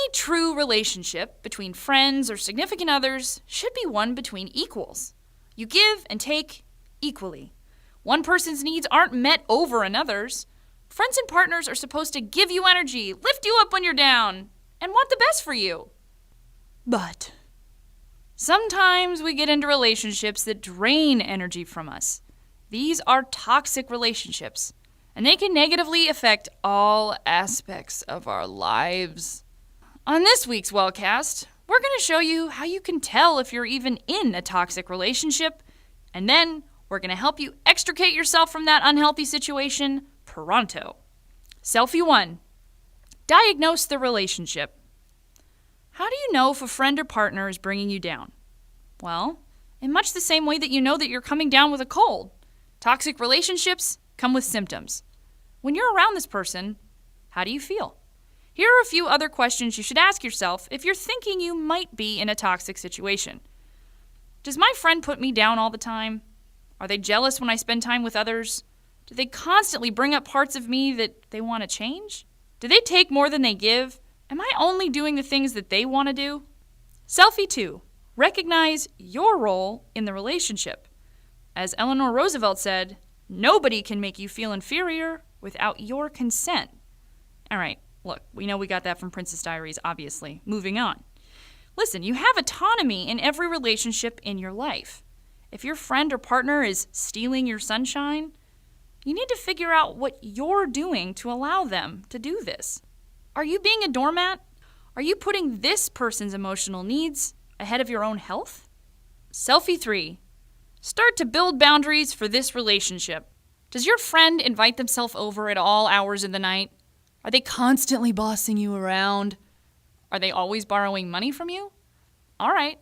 Any true relationship between friends or significant others should be one between equals. You give and take equally. One person's needs aren't met over another's. Friends and partners are supposed to give you energy, lift you up when you're down, and want the best for you. But sometimes we get into relationships that drain energy from us. These are toxic relationships, and they can negatively affect all aspects of our lives. On this week's Wellcast, we're going to show you how you can tell if you're even in a toxic relationship, and then we're going to help you extricate yourself from that unhealthy situation pronto. Selfie 1. Diagnose the relationship. How do you know if a friend or partner is bringing you down? Well, in much the same way that you know that you're coming down with a cold. Toxic relationships come with symptoms. When you're around this person, how do you feel? Here are a few other questions you should ask yourself if you're thinking you might be in a toxic situation. Does my friend put me down all the time? Are they jealous when I spend time with others? Do they constantly bring up parts of me that they want to change? Do they take more than they give? Am I only doing the things that they want to do? Selfie 2. Recognize your role in the relationship. As Eleanor Roosevelt said, nobody can make you feel inferior without your consent. All right, look, we know we got that from Princess Diaries, obviously. Moving on. Listen, you have autonomy in every relationship in your life. If your friend or partner is stealing your sunshine, you need to figure out what you're doing to allow them to do this. Are you being a doormat? Are you putting this person's emotional needs ahead of your own health? Selfie 3. Start to build boundaries for this relationship. Does your friend invite themselves over at all hours of the night? Are they constantly bossing you around? Are they always borrowing money from you? All right.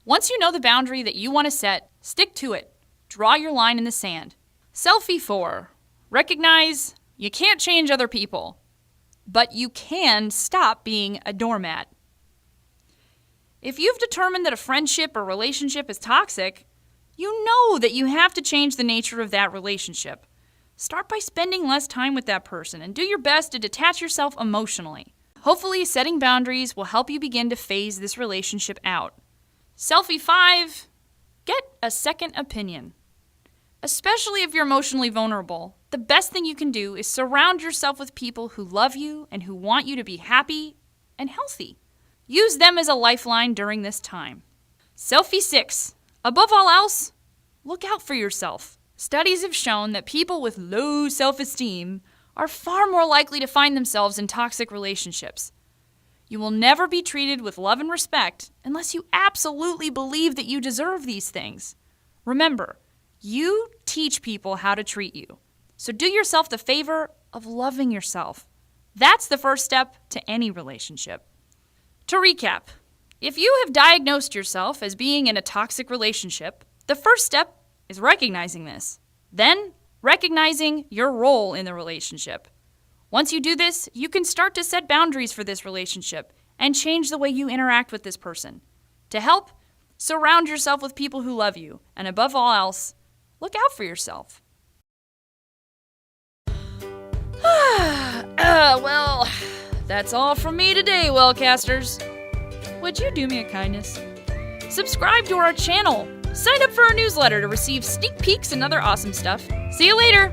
Once you know the boundary that you want to set, stick to it. Draw your line in the sand. Selfie 4. Recognize you can't change other people, but you can stop being a doormat. If you've determined that a friendship or relationship is toxic, you know that you have to change the nature of that relationship. Start by spending less time with that person and do your best to detach yourself emotionally. Hopefully, setting boundaries will help you begin to phase this relationship out. Selfie 5. Get a second opinion. Especially if you're emotionally vulnerable, the best thing you can do is surround yourself with people who love you and who want you to be happy and healthy. Use them as a lifeline during this time. Selfie 6. Above all else, look out for yourself. Studies have shown that people with low self-esteem are far more likely to find themselves in toxic relationships. You will never be treated with love and respect unless you absolutely believe that you deserve these things. Remember, you teach people how to treat you. So do yourself the favor of loving yourself. That's the first step to any relationship. To recap, if you have diagnosed yourself as being in a toxic relationship, the first step is recognizing this. Then, recognizing your role in the relationship. Once you do this, you can start to set boundaries for this relationship and change the way you interact with this person. To help, surround yourself with people who love you, and above all else, look out for yourself. Well, that's all from me today, Wellcasters. Would you do me a kindness? Subscribe to our channel. Sign up for our newsletter to receive sneak peeks and other awesome stuff. See you later!